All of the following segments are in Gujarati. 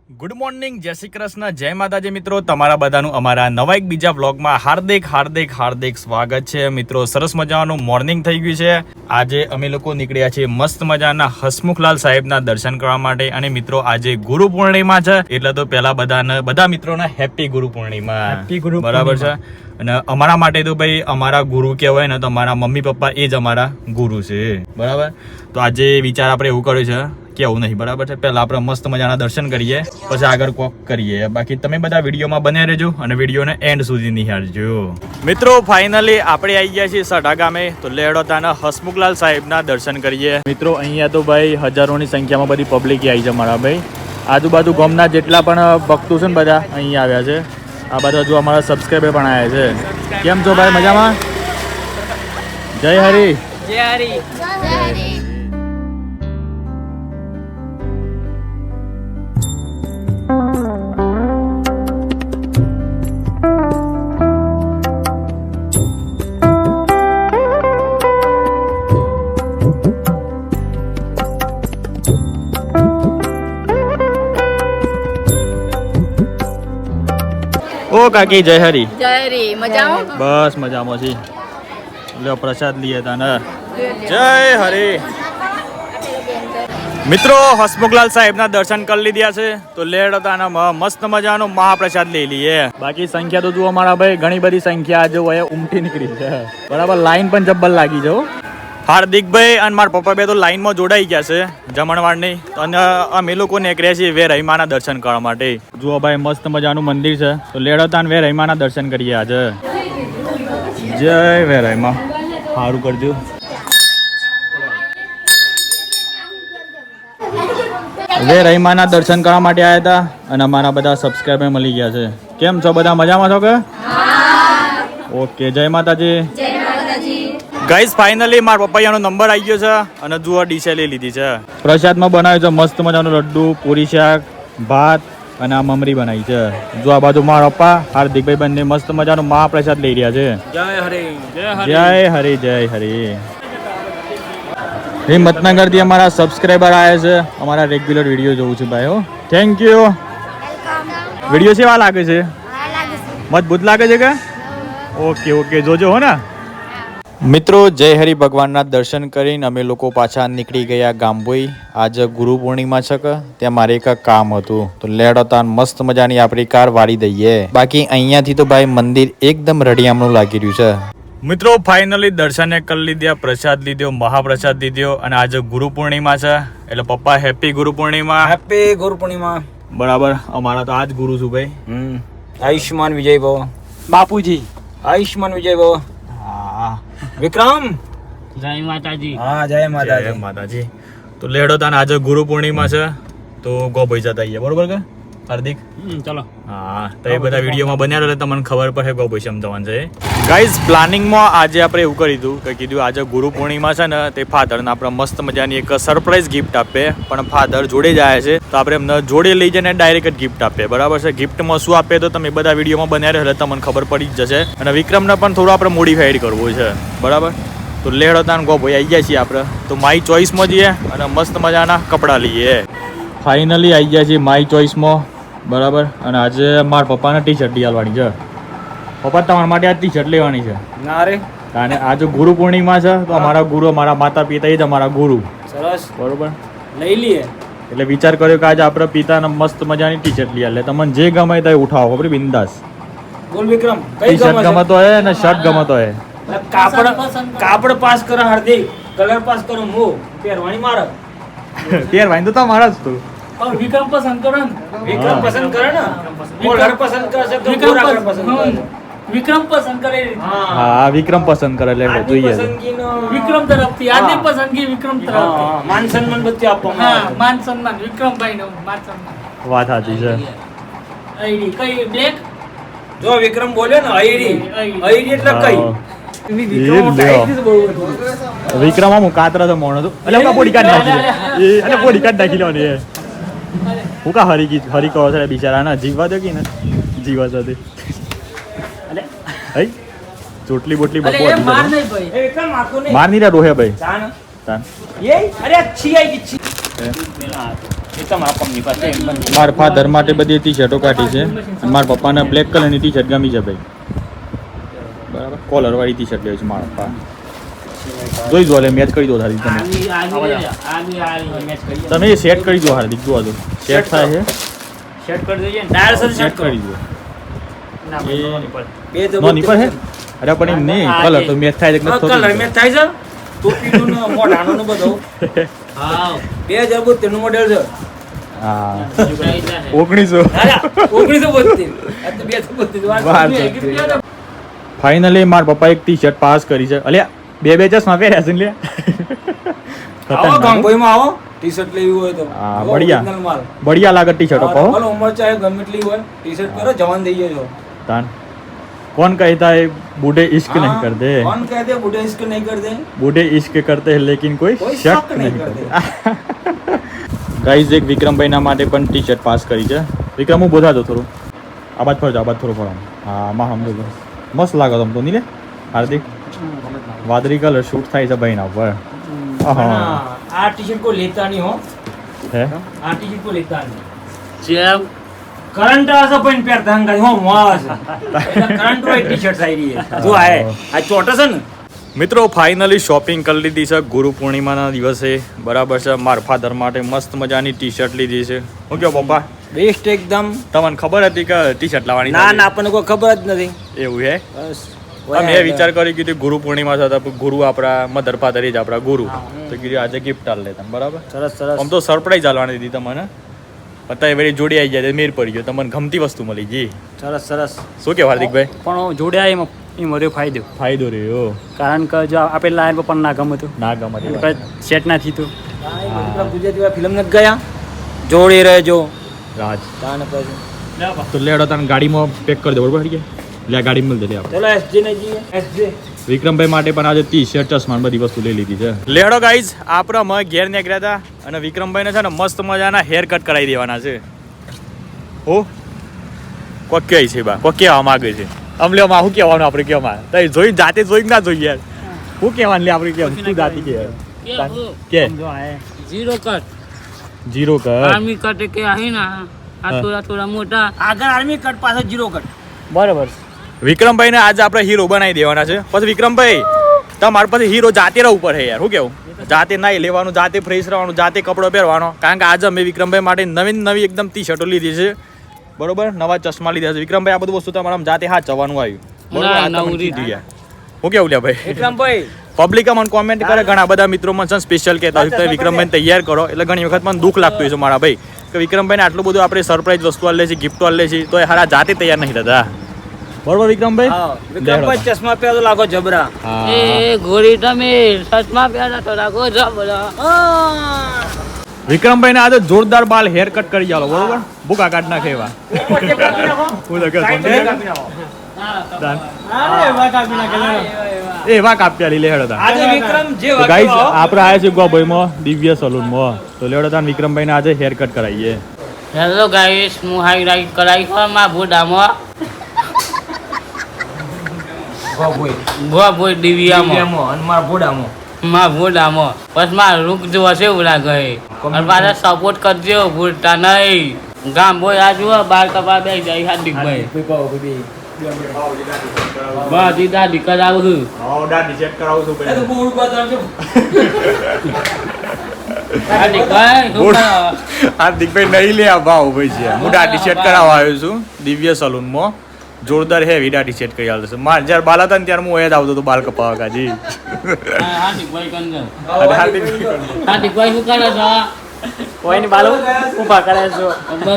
ગુડ મોર્નિંગ, જય શ્રી કૃષ્ણ, જય માતાજી મિત્રો. તમારા બધાનું અમારા નવા એક બીજા વ્લોગમાં હાર્દિક સ્વાગત છે મિત્રો. સરસ મજાનું મોર્નિંગ થઈ ગયું છે. આજે અમે લોકો નીકળ્યા છીએ મસ્ત મજાના હસમુખલાલ સાહેબના દર્શન કરવા માટે. અને મિત્રો આજે ગુરુ પૂર્ણિમા છે, એટલે તો પેલા બધા મિત્રોને હેપી ગુરુ પૂર્ણિમા. બરાબર છે. અને અમારા માટે તો ભાઈ અમારા ગુરુ કહેવાય ને, તો અમારા મમ્મી પપ્પા એ જ અમારા ગુરુ છે. બરાબર. તો આજે વિચાર આપણે એવું કર્યું છે કે એવું નહીં, બરાબર છે. પહેલા આપણે મસ્ત મજાના દર્શન કરીએ, પછી આગળ કોક કરીએ. બાકી તમે બધા વિડીયોમાં બન્યા રહેજો અને વિડીયોને એન્ડ સુધી નિહાળજો. મિત્રો ફાઇનલી આપણે આવી ગયા છીએ સઢા ગામે. તો લેડો તાના હસમુખલાલ સાહેબના દર્શન કરીએ. મિત્રો અહીંયા તો ભાઈ હજારોની સંખ્યામાં બધી પબ્લિક આવી છે મારા ભાઈ. આજુબાજુ ગામના જેટલા પણ ભક્તો છે ને બધા અહીંયા આવ્યા છે. આ બધા જો અમારા સબસ્ક્રાઈબર પણ આવ્યા છે. કેમ છો ભાઈ, મજામાં? જય હરી. જય હરી. જય હરી. ઓ કાકી, જય હરી. જય હરી. મજામાં? બસ મજામાં છીએ. લ્યો પ્રસાદ લઈએ તાને. જય હરી. મિત્રો હસમુખલાલ સાહેબના દર્શન કરી લીધા છે, તો લેડ તાના મસ્ત મજાનો મહાપ્રસાદ લઈ લઈએ. બાકી સંખ્યા તો જુઓ મારા ભાઈ, ઘણી બધી સંખ્યા આજે હોય ઉમટી નીકળી છે. બરાબર, લાઈન પણ જબ્બર લાગી છે. હાર્દિકભાઈ અને મારા પપ્પા બે તો લાઈનમાં જોડાઈ ગયા છે જમણવારની. અને અમે લોકો નીકળ્યા છીએ વેરહીમાના દર્શન કરવા માટે. જુઓ ભાઈ મસ્ત મજાનું મંદિર છે, તો લેડોતાન વેરહીમાના દર્શન કરીએ આજે. જય વેરહીમા. સારું કરજો. વેરહીમાના દર્શન કરવા માટે આવ્યા હતા અને અમારા બધા સબસ્ક્રાઈબર મળી ગયા છે. કેમ છો બધા, મજામાં છો કે? ઓકે, જય માતાજી. ગાઈઝ ફાઇનલી મારા પપ્પાનો નંબર આવી ગયો છે અને જુઓ ડીશે લઈ લીધી છે. પ્રસાદમાં બનાવ્યું છે મસ્ત મજાનું લડ્ડુ, પૂરી શાક, ભાત અને આ મમરી બનાવી છે. જો આ બાજુ મારા પપ્પા હાર્દિકભાઈ બંને મસ્ત મજાનો મહાપ્રસાદ લઈ રહ્યા છે. જય હરી. જય હરી. જય હરી. હિંમતનગર થી અમારા સબસ્ક્રાઈબર આવ્યા છે. અમારા રેગ્યુલર વિડીયો જોઉં છું ભાઈ. Thank you. વિડીયો કેવા લાગે છે? મજબૂત લાગે છે કે? ઓકે જોજો હો ને. મિત્રો જય હરિ ભગવાનના દર્શન કરીને અમે લોકો પાછા નીકળી ગયા ગામભોઈ. આજે ગુરુ પૂર્ણિમા છે કે ત્યાં મારે એક કામ હતું, તો લેડોતાન મસ્ત મજાની આપણી કાર વાળી દઈએ. બાકી અહીંયાથી તો ભાઈ મંદિર એકદમ રડિયામણું લાગી રહ્યું છે. મિત્રો ફાઇનલી દર્શને કરી લીધા, પ્રસાદ લીધો, મહાપ્રસાદ લીધો. અને આજે ગુરુ પૂર્ણિમા છે, એટલે પપ્પા હેપી ગુરુ પૂર્ણિમા. હેપી ગુરુ પૂર્ણિમા. બરાબર, અમારા તો આજ ગુરુ છું ભાઈ. આયુષ્માન વિજય ભવ બાપુજી. આયુષ્માન વિજય ભવ. વિક્રમ. જય માતાજી. હા, જય માતાજી. જય માતાજી. તો લેડો તાન આજે ગુરુ પૂર્ણિમા છે, તો ગોભાઈ જતા આવીએ. બરોબર કે હાર્દિક? ચલો. હા, તો એ બધા વિડીયોમાં બન્યા રહે, તમને ખબર પડે ગોભાઈ સમજાવવાનું છે. ગાઈઝ પ્લાનિંગમાં આજે આપણે એવું કરી દીધું કે કીધું આજે ગુરુ પૂર્ણિમા છે ને, તે ફાધરને આપણે મસ્ત મજાની એક સરપ્રાઈઝ ગિફ્ટ આપે. પણ ફાધર જોડે જ આવ્યા છે, તો આપણે એમને જોડે લઈ જઈને ડાયરેક્ટ જ ગિફ્ટ આપે. બરાબર છે. ગિફ્ટમાં શું આપે તો તમે બધા વિડીયોમાં બન્યા રહે, તમને ખબર પડી જ જશે. અને વિક્રમને પણ થોડું આપણે મોડિફાઈડ કરવું છે. બરાબર. તો લેડો તાન ગોભાઈ આવી ગયા છીએ આપણે. તો માય ચોઈસમાં જઈએ અને મસ્ત મજાના કપડાં લઈએ. ફાઇનલી આવી ગયા છીએ માય ચોઈસમાં. બરાબર. અને આજે મારા પપ્પાને ટી શર્ટ હાલવાની છે. પપ્પા તમારા માટે આ ટી શર્ટ લેવાની છે. ના રે. અને આજે ગુરુ પૂર્ણિમા છે, તો અમારા ગુરુ, અમારા માતા પિતા એ જ અમારા ગુરુ. સરસ. બરોબર. લઈ લઈએ. એટલે વિચાર કર્યો કે આજે આપણે પિતાને મસ્ત મજાની ટી શર્ટ લઈ આલે. તમને જે ગમે તે ઉઠાવો, ખબર બિંદાસ. બોલ વિક્રમ, ટી કઈ શર્ટ ગમતો હોય ને શર્ટ ગમતો હોય. કાપડ પાસ કરો હાર્દિક, કલર પાસ કરો મો પહેરવાની મારે. પહેરવાની તો તમારા જ તું. વિક્રમ પસંદ કરો ને. વિક્રમ પસંદ કરે ને. કલર પસંદ કરશે તો ગોરા કલર પસંદ કરે. વિક્રમ પસંદ કરે. હા, વિક્રમ પસંદ કરે. એટલે જોઈએ વિક્રમ તરફથી આજની પસંદગી વિક્રમ તરફથી. માન સન્માન બધું આપવામાં હા, આવે. માન સન્માન વિક્રમભાઈ નું માન સન્માન. વાત સાચી છે. આઈડી કઈ બ્લેક? જો વિક્રમ બોલ્યો ને આઈડી. આઈડી એટલે કઈ? વિક્રમ આમ કાતરા તો મોણો હતો. એટલે બોડી કાર્ડ નાખી લે. એટલે બોડી કાર્ડ નાખી લેવાની. હું કા હરી કહો છે બિચારા ના જીવવા દો કે ને જીવા સાથે. હઈ ચોટલી બોટલી અરે એ માર નહીં ભાઈ. એ વિક્રમ મારતો નહીં. માર નહીં રહ્યા રોહે ભાઈ. જાણ. તાન એ અરે છી આઈ ગઈ છી. એ તમારા કંપની પાસે બંને. મારા ફાધર માટે બધી ટી શર્ટો કાઢી છે અને મારા પપ્પાને બ્લેક કલરની ટી શર્ટ ગમી છે ભાઈ. બરાબર, કોલર વાળી ટી શર્ટ લેવી છે મારા પપ્પા. જોઈ જો લે, મેચ કરી દો હાર્દિક તમે. મેચ કરીએ. તમે સેટ કરી દો હાર્દિક, જોવા દો સેટ થાય છે. સેટ કરી દઈએ ને ડાયર સાથે સેટ કરી દો. ના એ નો નીપલ. બે તો નો નીપલ હે? અરે પણ એમ નહીં, કલર તો મેચ થાય છે કે નથી કલર થતું? મેચ થાય છે. ટોપીનું ને મોઢાનું ને બધું. હા 2072 નું મોડેલ છે. હા, બીજું કઈ ના છે. 1900. ના, 1972. આ તો 2072 વાત વાત છે. છે. ફાઇનલી મારા પપ્પા એક ટી શર્ટ પાસ કરી છે. અલ્યા બે ચશ્મા પહેર્યા છે ને લે. આવો ગામભાઈમાં આવો ટી-શર્ટ લેવી હોય તો. હા, આવો, બઢિયા. original માલ. બઢિયા લાગે ટી શર્ટો કહો. ભલે ઉંમર ચાહે ગમે એટલી હોય ટી-શર્ટ પહેરો જવાન થઈ જજો. तान कौन कहता है बूढ़े इश्क नहीं हाँ, करते, कौन कहते हैं बूढ़े इश्क नहीं करते? बूढ़े इश्क करते हैं लेकिन कोई कोई शक शक नहीं नहीं करते. गाइस एक विक्रमભાઈ ના માટે પણ ટી શર્ટ પાસ કરી છે. વિક્રમ હું બોધા દો થોડું આ બાદ ફરજો, આ બાદ થોડું ફરો. હા માં સમજો તો મસ્ત લાગો તમ તો નહીં લે હાર્દિક. વાદળી કલર શૂટ થાય છે ભાઈ ના ઉપર. પણ આ ટી-શર્ટ को लेता नहीं हो. હે આ ટી-શર્ટ को लेता नहीं. જેમ કરંટ આસો પણ પહેરતા હંગાઈ હો મોસ. એટલે કરંટ હોય ટી-શર્ટ થઈ રહી છે. જો આ ચોટે છે ને. મિત્રો ફાઇનલી શોપિંગ કરી લીધી છે ગુરુ પૂર્ણિમાના દિવસે. બરાબર છે, મારા ફાધર માટે મસ્ત મજાની ટી શર્ટ લીધી છે. હું કહો પપ્પા, બેસ્ટ એકદમ. તમને ખબર હતી કે ટી શર્ટ લાવવાની ના છે? ના આપણને કોઈ ખબર જ નથી. એવું હે? બસ મેં વિચાર કરી કીધું ગુરુ પૂર્ણિમા છે તો ગુરુ આપણા મધર ફાધર જ આપણા ગુરુ, તો કીધું આજે ગિફ્ટ આલ લેતા. બરાબર, સરસ સરસ. આમ તો સરપ્રાઈઝ આલવાની દીધી તમને. અત્યારે વેરી જોડી આવી જાય મેર પડી ગયો, તમને ગમતી વસ્તુ મળી ગઈ. સરસ સરસ. શું કે હાર્દિકભાઈ? પણ જોડ્યા એમાં વધુ ફાયદો, ફાયદો રહ્યો કારણ કે જો આપણે લાયન પણ ના ગમતું ના ગમે સેટ ના થયું. ગુજરાતી ફિલ્મ નથી ગયા જોડી રહેજો. રાજ તાને પછી તો લેડો તને ગાડીમાં પેક કરી દે. બરોબર હરી ગયા લે ગાડીમાં મળી દે લે. ચલો એસજી ને જઈએ. એસજી વિક્રમભાઈ માટે પણ આજે ટી શર્ટ ચશ્મા બધી વસ્તુ લઈ લીધી છે. લેડો ગાઈઝ આપણે અમે ઘેર નીકળ્યા હતા અને વિક્રમભાઈને છે ને મસ્ત મજાના હેર કટ કરાવી દેવાના છે. હો કોઈ કહે છે બા, કોઈ કહેવા માગે છે અમલે માં શું કહેવાનું આપણે કહેવા તો જોઈ જાતે જોઈ ના જોઈએ યાર. શું કહેવાનું લે આપણે કેમ શું જાતી કે કે જીરો કટ જીરો કર આર્મી કટ કે આહી ના આ થોડા થોડા મોટા આગળ આર્મી કટ પાછળ જીરો કટ. બરાબર. વિક્રમભાઈને આજે આપણે હીરો બનાવી દેવાના છે. પછી વિક્રમભાઈ તમારે પછી હીરો જાતે રહેવું પડે યાર. શું કેવું? જાતે નાઈ લેવાનું, જાતે ફ્રેશ રહેવાનું, જાતે કપડો પહેરવાનો. કારણ કે આજે અમે વિક્રમભાઈ માટે નવી એકદમ ટી શર્ટો લીધી છે. બરોબર, નવા ચશ્મા લીધા છે. વિક્રમભાઈ આ બધું વસ્તુ તમારા જાતે હાથ જવાનું આવ્યું. બરોબર, આ તમને કીધું યાર. હું કેવું લે ભાઈ? વિક્રમભાઈ પબ્લિક મને કોમેન્ટ કરે, ઘણા બધા મિત્રો મને સ્પેશિયલ કહેતા હોય તો વિક્રમભાઈ તૈયાર કરો. એટલે ઘણી વખત મને દુઃખ લાગતું હોય છે મારા ભાઈ કે વિક્રમભાઈને આટલું બધું આપણે સરપ્રાઈઝ વસ્તુ આલે છે, ગિફ્ટો આલે છે, તો એ હારા જાતે તૈયાર નહીં થતા. બરોબર વિક્રમભાઈ? વિક્રમભાઈ ચશ્મા પહેરો લાગો જબરા. એ ગોરી તમે સચમાં પહેરા તો રાખો જબરા. વિક્રમભાઈને આજે જોરદાર બાલ હેર કટ કરી આલો. બરોબર, ભૂકા કાઢ નાખે એવા. હું તો કહું એવા કાપ્યા લી લેડો તા. આજે વિક્રમ જે તો ગાઈસ આપણે આયા છે ગોભાઈમાં દિવ્ય સલૂન માં. તો લેડો તા વિક્રમભાઈને આજે હેર કટ કરાવીએ. હેલો ગાઈસ, હું હાઈ રાઈડ કરાઈ છો માં ભોડામાં ભોય દિવ્યામાં અને મારા ભોડામાં માં ભોડામાં બસ માં રૂક જો હશે એવું લાગે અને પાછા સપોર્ટ કરજો ભૂલતા નહીં. ગામ બોય આ જુઓ બાર કપા બે જાય હાર્દિકભાઈ બધી દાદી કરાવું દાઢી ચેક કરાવું છું એ તો બોર્ડ બતાવજો. હાર્દિકભાઈ શું કરો? હાર્દિકભાઈ નહીં લે આ ભાવ ભાઈ છે. હું દાઢી સેટ કરાવવા આવ્યો છું દિવ્ય સલૂન માં. જોરદાર હેવી દાઢી સેટ કરી આલો છે. માર જ્યારે બાલ હતા ને ત્યારે હું એ જ આવતો હતો બાલ કપાવવા કાજી. હાર્દિકભાઈ કંદર હાર્દિકભાઈ શું કરે છો? કોઈની બાલો ઊભા કરે છો.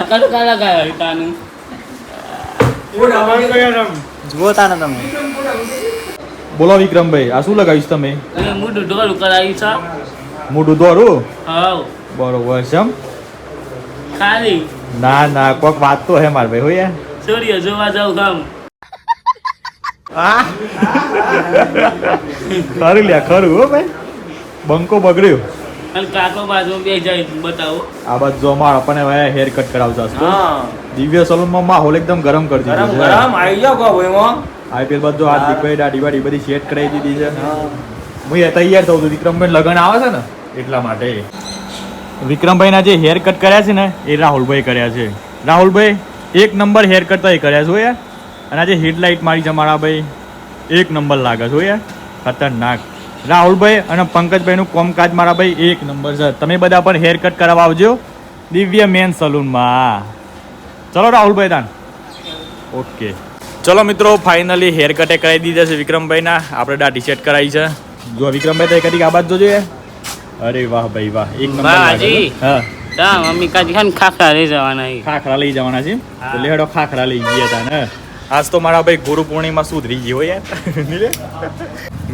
કટ કરા ગયા હિતાનું જુઓ તાને તમે. બોલો વિક્રમભાઈ, આ શું લગાવીશ તમે? અને મોઢું ઢોલું કરાવી છે. મોઢું દોરું? હાવ બરોબર છે. ખાલી ના ના કોક વાત તો હે માર ભાઈ હો યાર. સૂર્ય જોવા જાવ ગામ ખરું લ્યા ખરું હો ભાઈ. બંકો બગડ્યો. અને કાકો બાજુ બે જાય બતાવો. આ બાદ જો માર આપણને હેર કટ કરાવતા છે. હા દિવ્ય સલૂન માં માહોલ એકદમ ગરમ કરી દીધો ગરમ છે. ગરમ આવી જાવ ભાઈમાં. આઈપીએલ બાદ જો હાર્દિકભાઈ દાઢી વાડી બધી સેટ કરાવી દીધી છે. હું એ તૈયાર થઉં છું. વિક્રમભાઈ લગન આવે છે ને એટલા માટે. વિક્રમભાઈના જે હેર કટ કર્યા છે ને એ રાહુલભાઈ કર્યા છે. રાહુલભાઈ એક નંબર હેર કટ તો એ કર્યા છો યાર. અને આજે હેડલાઇટ મારી છે મારા ભાઈ, એક નંબર લાગે છો યાર, ખતરનાક. રાહુલભાઈ અને પંકજભાઈનું કોમકાજ મારા ભાઈ એક નંબર છે. તમે બધા પણ હેર કટ કરાવવા આવજો દિવ્ય મેન સલૂનમાં. ચલો રાહુલભાઈ તાન ઓકે. ચલો મિત્રો ફાઇનલી હેર કટે કરાવી દીધા છે વિક્રમભાઈના. આપણે દાઢી સેટ કરાવી છે. જો વિક્રમભાઈ તો કદી આ બાદ જોજો. અરે વાહ ભાઈ વાહ, એક નંબર લાગે છે. હા તા મમ્મી કાજી ખાન ખાખરા લઈ જવાના છે. ખાખરા લઈ જવાના છે. તો લેડો ખાખરા લઈ ગયા તા ને. આજ તો મારા ભાઈ ગુરુ પૂર્ણિમા સુધરી ગયો યાર.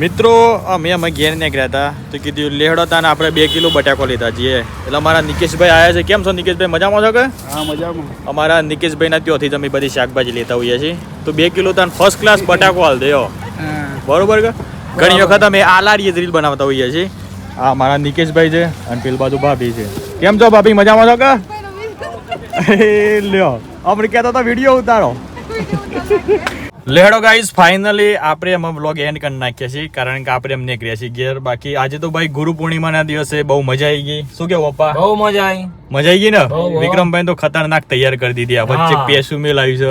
મિત્રો અમે ઘેર નીકળ્યા હતા તો કીધું લેહડો તાને આપણે 2 કિલો બટાકો લેતા જઈએ. એટલે અમારા નિકેશભાઈ આવ્યા છે. કેમ છો નિકેશભાઈ, મજામાં છો કે? હા મજામાં. અમારા નિકેશભાઈના ત્યાંથી જ અમે બધી શાકભાજી લેતા હોઈએ છીએ. તો 2 કિલો તાન ફર્સ્ટ ક્લાસ બટાકો હાલ દેવો, બરોબર કે? ઘણી વખત અમે આલાડીએ જ રીલ બનાવતા હોઈએ છીએ. આ મારા નિકેશભાઈ છે અને પેલી બાજુ ભાભી છે. કેમ છો ભાભી, મજામાં છો કે? લ્યો આપણે કહેતા હતા વિડીયો ઉતારો. લેડો ગાઈઝ ફાઇનલી આપણે એમાં વ્લોગ એન્ડ કરી નાખીએ છીએ, કારણ કે આપણે એમ નીકળ્યા છીએ ઘેર. બાકી આજે તો ભાઈ ગુરુ પૂર્ણિમાના દિવસે બહુ મજા આવી ગઈ. શું કેવું પપ્પા? બહુ મજા આવી. મજા આવી ગઈ ને? વિક્રમભાઈ તો ખતરનાક તૈયાર કરી દીધી. આ વચ્ચે પેસુ મેલ આવ્યું છે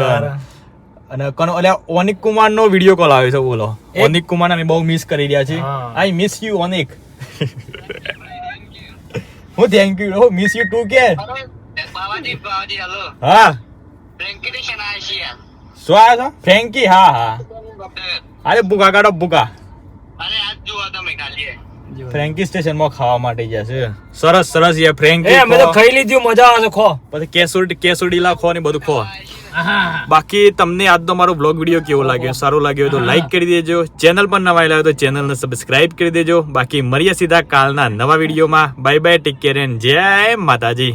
અને કનો એટલે ઓનિક કુમાર નો વિડીયો કોલ આવ્યો છે. બોલો, ઓનિક કુમાર અમે બહુ મિસ કરી રહ્યા છીએ. આઈ મિસ યુ ઓનિક. હું thank you miss you too કે. હા શું આવ્યો છો? ફ્રેન્કી? હા હા. અરે ભૂકા કાઢો ભૂકા. ફ્રેન્કી સ્ટેશન માં ખાવા માટે ગયા છે. સરસ સરસ યાર ફ્રેન્કી. અમે તો ખાઈ લીધું, મજા આવે છે. ખો પછી કેસુડીલા ખો ને બધું ખો. બાકી તમને આજનો મારો બ્લોગ વિડીયો કેવો લાગ્યો? સારો લાગ્યો તો લાઈક કરી દેજો. ચેનલ પર નવા આવ્યા તો ચેનલને સબસ્ક્રાઇબ કરી દેજો. બાકી મળીએ સીધા કાલના નવા વિડીયોમાં. Bye bye, take care and જય માતાજી.